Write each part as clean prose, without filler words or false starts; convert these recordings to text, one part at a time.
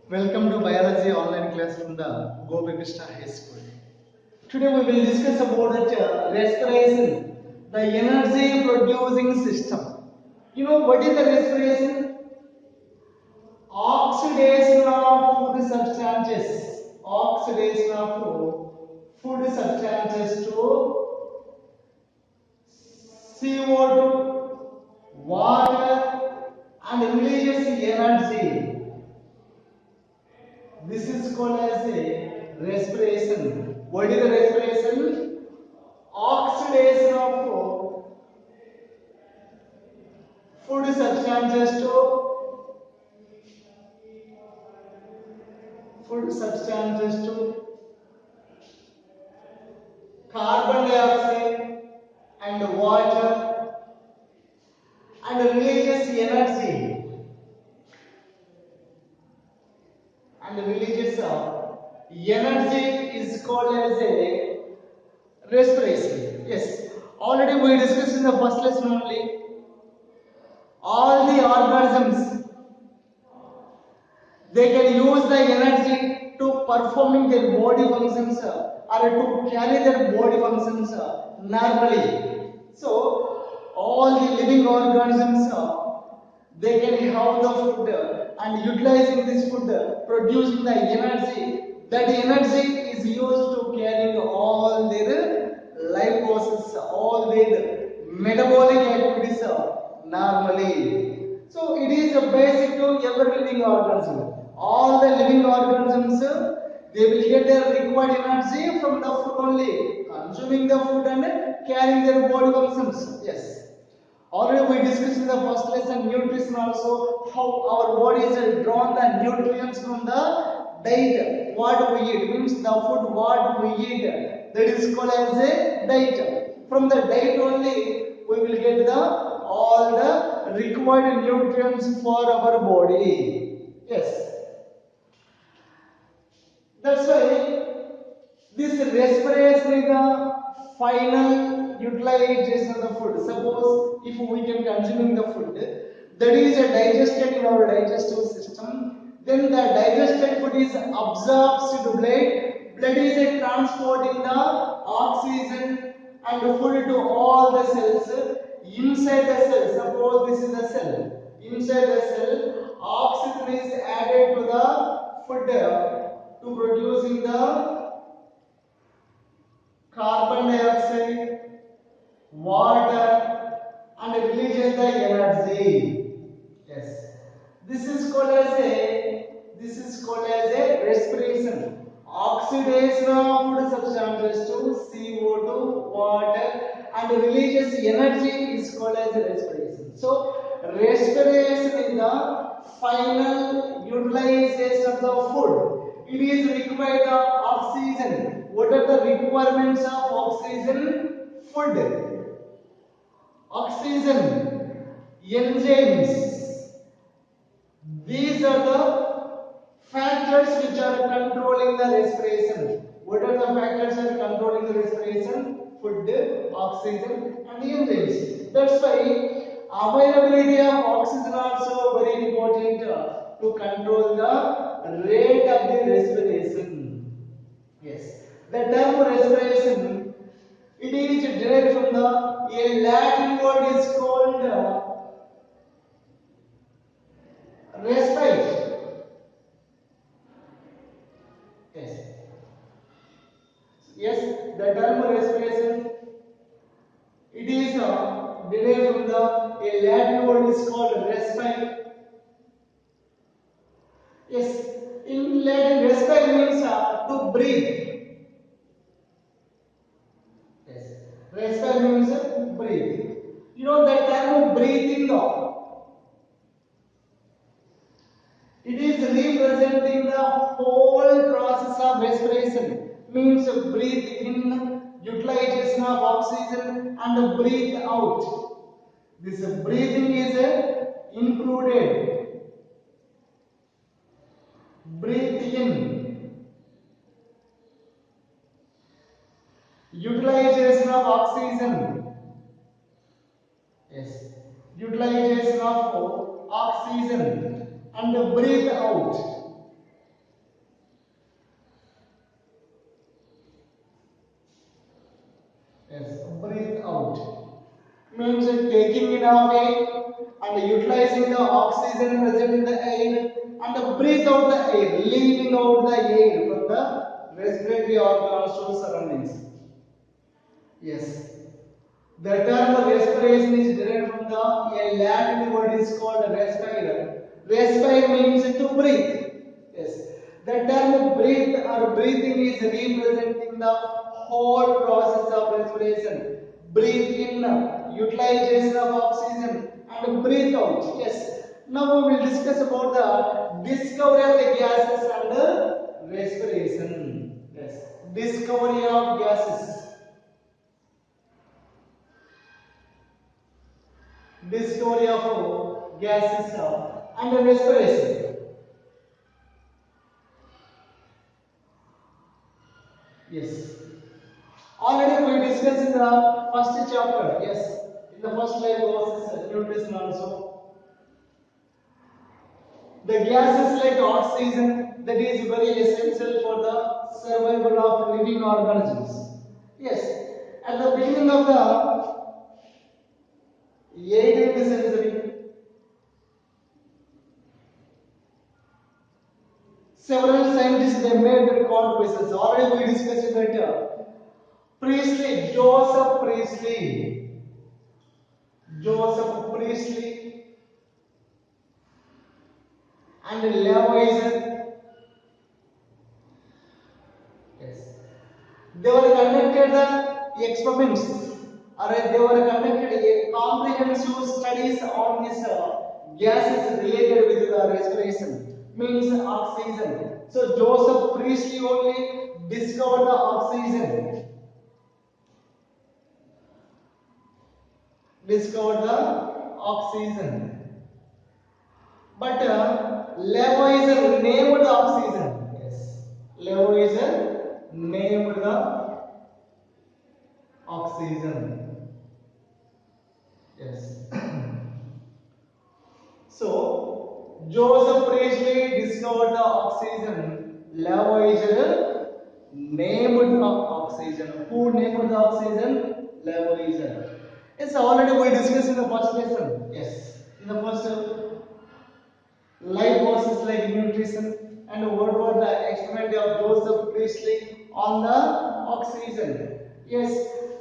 Welcome to biology online class from the Gopi Krishna High School. Today we will discuss about that respiration, the energy producing system. You know what is the respiration? Oxidation of food substances. Oxidation of food substances to CO2, water, and releases energy. This is called as a respiration. What is the respiration? Oxidation of food substances to carbon dioxide and water and releases energy energy is called as a respiration. Yes, already we discussed in the first lesson only. All the organisms, they can use the energy to performing their body functions or to carry their body functions normally. So all the living organisms, they can have the food and utilizing this food, producing the energy. That energy is used to carrying all their life process, all their metabolic activities normally. So it is a basic to every living organism. All the living organisms, they will get their required energy from the food only, consuming the food and carrying their body functions. Yes. Already we discussed in the first lesson nutrition also, how our bodies are drawn the nutrients from the diet. What we eat means the food what we eat, that is called as a diet. From the diet only we will get the all the required nutrients for our body. Yes. That's why this respiration is the final utilization of the food. Suppose if we can consuming the food, that is digested in our digestive system, then the digested food is absorbed to blood. Blood is transporting the oxygen and food to all the cells. Inside the cell, suppose this is the cell. Inside the cell, oxygen is added to the food to producing the carbon dioxide, water, and releases the energy. Yes, this is called as a respiration. Oxidation of food substances to CO2, water, and releases energy is called as a respiration. So, respiration is the final utilization of the food. It is required the oxygen. What are the requirements of oxygen? Food, oxygen, enzymes. These are the factors which are controlling the respiration. What are the factors that are controlling the respiration? Food, oxygen, and enzymes. That's why availability of oxygen also very important to control the rate of the respiration. Yes, the term respiration, it is derived from the a Latin word is called respite. Yes, yes, the term respiration, it is derived from the a Latin word is called respite. Yes, in Latin respite means to breathe. Yes, respite means breathe. You know the term breathing, it is representing the whole process of respiration. Means breathe in, utilization of oxygen, and breathe out. This breathing is included. Breathe in, utilization of oxygen. Yes, utilization of oxygen and breathe out. of air and utilizing the oxygen present in the air and breathe out the air, leaving out the air from the respiratory organs to surroundings. Yes. The term respiration is derived from the a Latin word is called respire. Respire means to breathe. Yes. The term breathe or breathing is representing the whole process of respiration. Breathe in, utilization of oxygen, and breathe out. Yes. Now we will discuss about the discovery of the gases and respiration. Yes. Discovery of gases. Discovery of gases and respiration. Yes. Already we discussed in the first chapter. Yes. In the first life process, nutrition also. The gases like oxygen that is very essential for the survival of living organisms. Yes. At the beginning of the 18th century, several scientists they made the contributions. Already we discussed that. Priestley, Joseph Priestley, and Lavoisier. Yes, they were conducted the experiments, or they were conducted a comprehensive studies on this gases related with the respiration, means oxygen. So Joseph Priestley only discovered the oxygen. But Lavoisier named the oxygen. Yes. Lavoisier named the oxygen. Yes. So, Joseph Priestley discovered the oxygen. Lavoisier named the oxygen. Who named the oxygen? Lavoisier. Yes, already we discussed in the first lesson. Yes. In the first life process like nutrition, and what was the experiment of Joseph Priestley on the oxygen. Yes,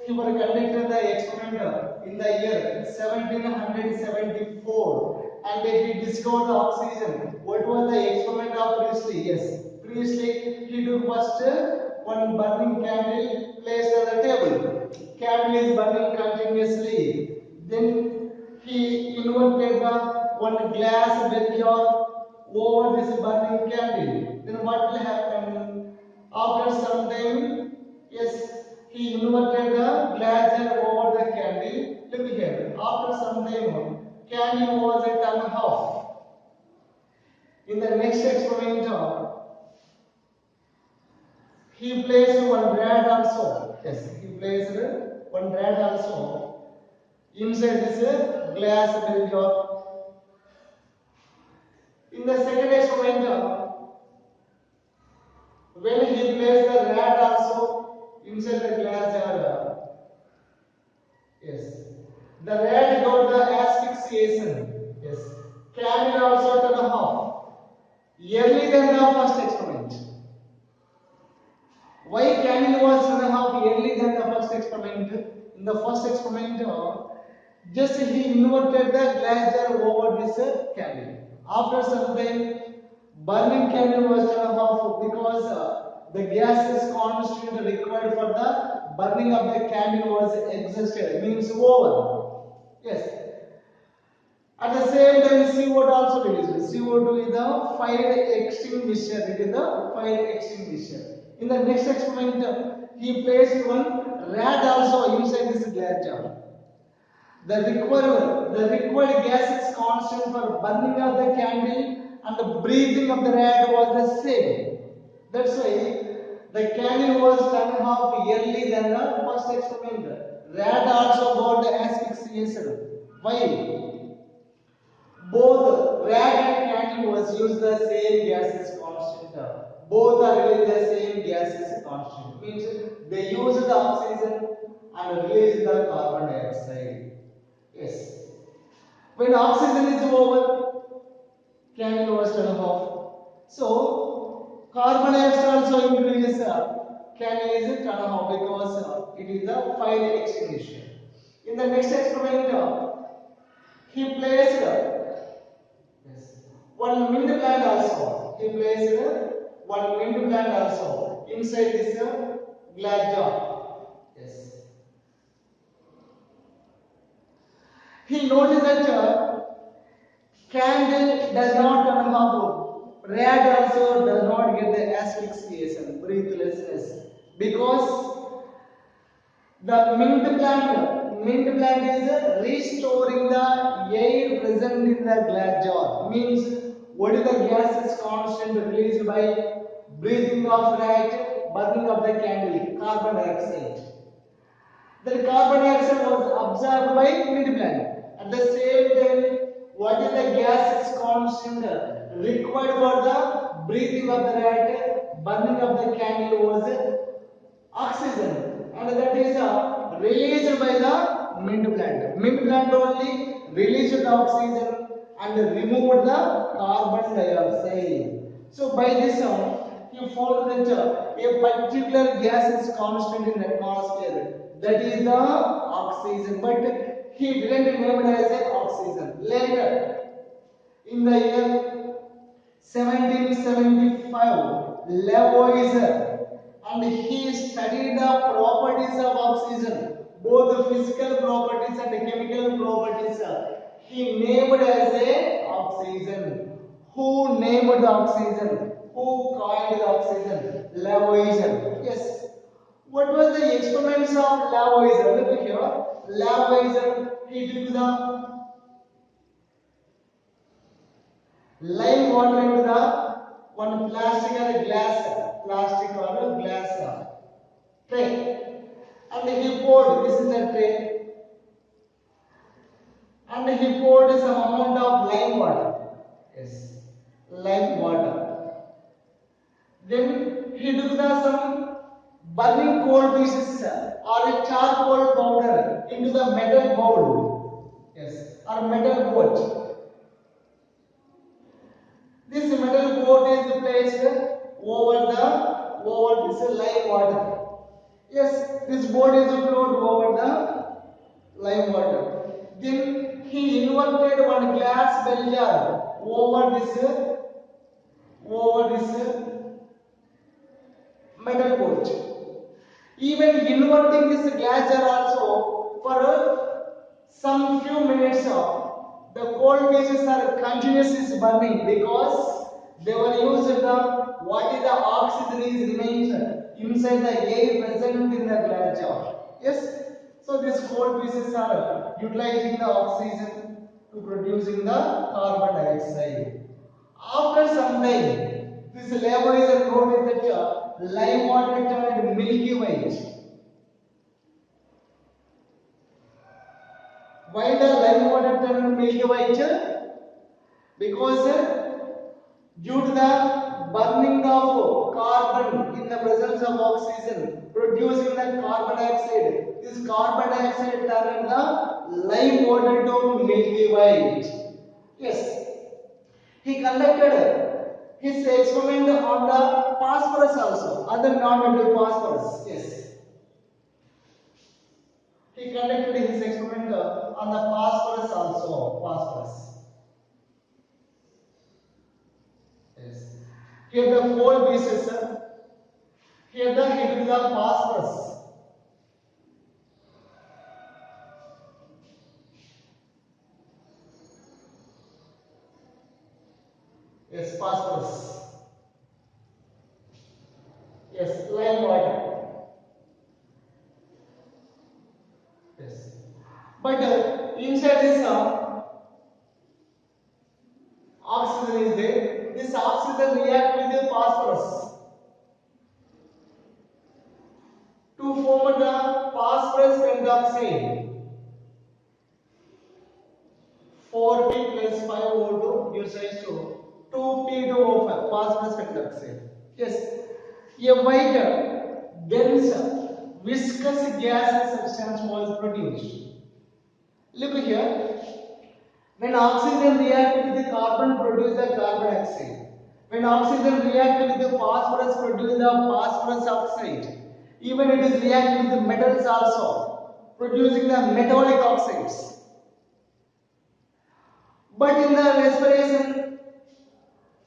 he was conducted the experiment in the year 1774 and he discovered the oxygen. What was the experiment of Priestley? Yes, Priestley he took first one burning candle placed on the table. Candle is burning continuously. Then he inverted the one glass bell over this burning candle. Then what will happen? After some time, yes, he inverted the glass jar over the candle. Look here. After some time, candle was turned off. In the next experiment, he placed one rat also. Yes, he placed one rat also inside this glass bell jar. In the second experiment, when he placed the rat also inside the glass jar, yes, the rat got the asphyxiation. Yes, candle also turned off early than the first experiment. Why candle was turned off early than the first experiment? In the first experiment, just he inverted the glass jar over this candle. After some time, burning candle was turned off because the gases constant required for the burning of the candle was exhausted, means over. Yes. At the same time, CO2 also released. CO2 is the fire extinguisher. It is the fire extinguisher. In the next experiment, he placed one rat also inside this glass jar. The required gas is constant for burning of the candle and the breathing of the rat was the same. That's why the candle was turned off early than the first experiment. Rat also got the asphyxiation. Why? Both rat and candle was used the same gases constant. Both are released the same gases constant. Means they use the oxygen and release the carbon dioxide. Yes. When oxygen is over, candle was turned off. So carbon dioxide also increases. Candle is turned off because it is a fire extinguisher. In the next experiment, he placed one mint plant also. He placed one mint plant also inside this glass jar. Yes. He noticed that candle does not turn off. Rat also does not get the asphyxiation, breathlessness, because the mint plant is restoring the air present in the glass jar. Means what is the gas is constant released by breathing of rat, burning of the candle, carbon dioxide. The carbon dioxide was absorbed by mint plant. At the same time, what is the gas is constant required for the breathing of the rat, burning of the candle was oxygen, and that is released by the mint plant. Mint plant only released the oxygen and removed the carbon dioxide. So by this you found that a particular gas is constant in the atmosphere. That is the oxygen, but he didn't name it as a oxygen. Later, in the year 1775, Lavoisier, and he studied the properties of oxygen, both the physical properties and the chemical properties. He named as a oxygen. Who named the oxygen? Who coined the oxygen? Lavoisier. Yes. What was the experiments of Lavoisier? Look here. Lavoisier, he took the lime water into the one plastic or glass tray, and he poured, this is the tray, and he poured some amount of lime water. Yes, lime water. Then he took some burning coal pieces or a charcoal powder into the metal bowl. Yes, or metal pot. This metal pot is placed over this lime water. Yes, this board is flowed over the lime water. Then he inverted one glass bell jar over this metal pot. Even inverting this glass jar also for some few minutes, the coal pieces are continuously burning because they were used the what is the oxygen is remains inside the air present in the glass jar. Yes, so these coal pieces are utilizing the oxygen to producing the carbon dioxide. After some time, this laboratory noticed that lime water turned milky white. Why the lime water turned milky white? Because due to the burning of carbon in the presence of oxygen, producing the carbon dioxide, this carbon dioxide turned the lime water to milky white. Yes. He conducted his experiment on the phosphorus also, other non-metal phosphorus. Yes. He conducted his experiment on the phosphorus also, phosphorus. Yes. Here the four pieces, here the he took the phosphorus. Yes, phosphorus. Yes, lime water. Yes. But inside this oxygen is there. This oxygen react with the phosphorus to form the phosphorus pentoxide. 4P plus 5O2 gives rise to 2P2O5 phosphorus pentoxide. Yes, a white, dense, viscous gas substance was produced. Look here. When oxygen react with the carbon, produce the carbon dioxide. When oxygen react with the phosphorus, produce the phosphorus oxide. Even it is react with the metals also, producing the metallic oxides. But in the respiration,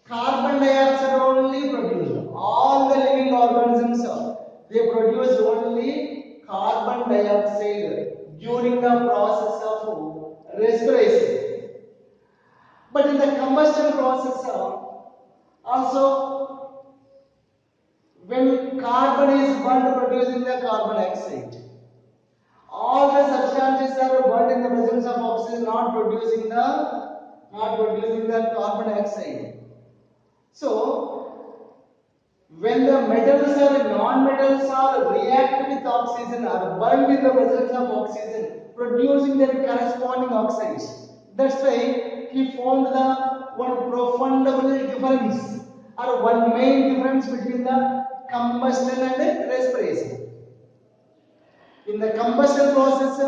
carbon dioxide only produced. All the living organisms, they produce only carbon dioxide during the process of respiration. But in the combustion process, also when carbon is burned, producing the carbon dioxide. All the substances are burned in the presence of oxygen, not producing the carbon dioxide. So, when the metals or non-metals are react with oxygen or burned in the presence of oxygen, producing their corresponding oxides. That's why he found the one profound difference or one main difference between the combustion and respiration. In the combustion process,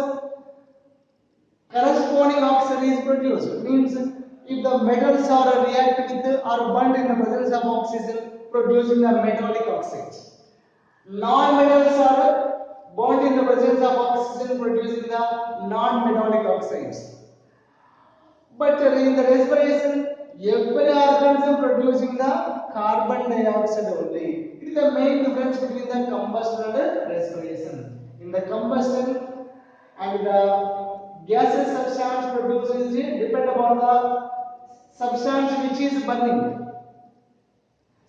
corresponding oxide is produced. Means if the metals are react with or burned in the presence of oxygen, producing the metallic oxides. Non-metals are burned in the presence of oxygen, producing the non-metallic oxides. But in the respiration, every organism producing the carbon dioxide only. It is the main difference between the combustion and respiration. In the combustion and the gaseous substance produces depend upon the substance which is burning.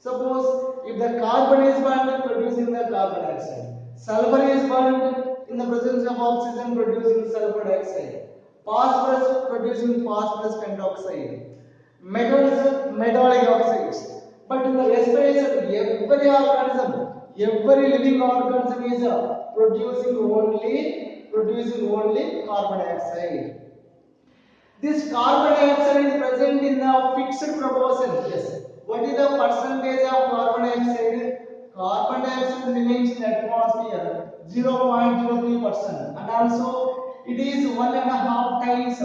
Suppose if the carbon is burned, producing the carbon dioxide. Sulfur is burned in the presence of oxygen, producing sulfur dioxide. Phosphorus producing phosphorus pentoxide. Metals, metallic oxides. But in the respiration, every living organism is producing only carbon dioxide. This carbon dioxide is present in the fixed proportion. Yes. What is the percentage of carbon dioxide? Carbon dioxide remains in the atmosphere 0.03%, and also it is 1.5 times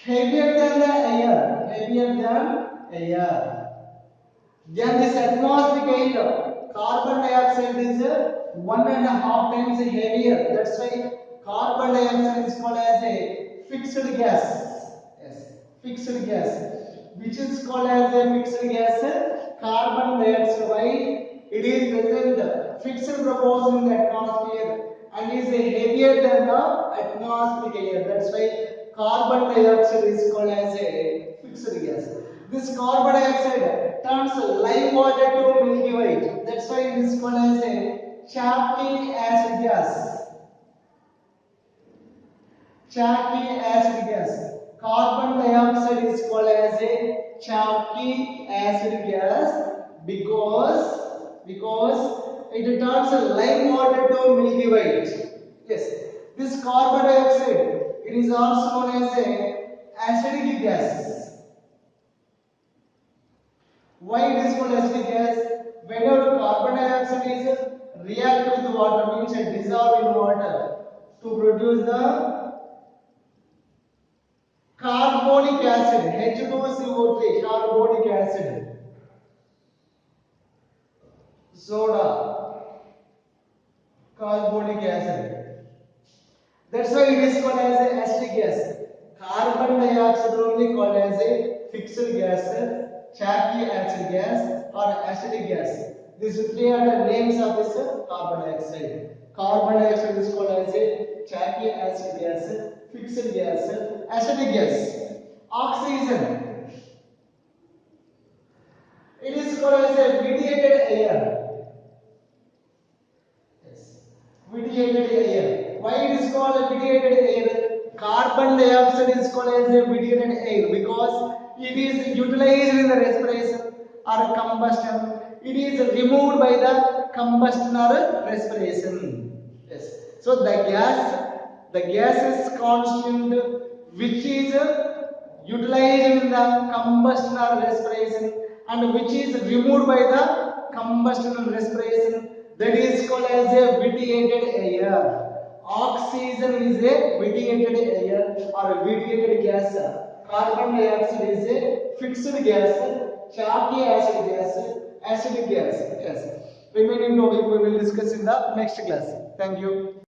heavier than the air. Then this atmospheric air, carbon dioxide is 1.5 times heavier. That's why carbon dioxide is called as a fixed gas. Yes, fixed gas. Which is called as a fixed gas, carbon dioxide. Why? It is present fixed proportion in the atmosphere and is heavier than the atmospheric air. That's why carbon dioxide is called as a fixed gas. This carbon dioxide turns lime water to milky white. That's why it is called as a Chaffee acid gas. Chaffee acid gas. Carbon dioxide is called as a Chaffee acid gas because it turns lime water to milky white. Yes, this carbon dioxide, it is also known as a acidic gas. Why it is called acidic gas? Whenever carbon dioxide is react with water, means it dissolve in water to produce the carbonic acid, H2CO3, carbonic acid, soda, carbonic acid. That's why it is called as a acidic gas. Carbon dioxide only called as a fixed gas, Chaffee acid gas or acidic gas. These three are the names of this carbon dioxide. Carbon dioxide is called as a Chaffee acid gas, fixed gas, acidic gas. Oxygen, it is called as a mediated air. Yes. Mediated air. Why it is called a mediated air? Carbon dioxide is called as a mediated air because it is utilized in the respiration or combustion. It is removed by the combustion or respiration. Yes. So the gas is constant which is utilized in the combustion or respiration and which is removed by the combustion and respiration, that is called as a vitiated air. Oxygen is a vitiated air or a vitiated gas. Carbon dioxide is a fixed gas. Chalky acid gas, acidic gas. Yes. Remaining topic we will discuss in the next class. Thank you.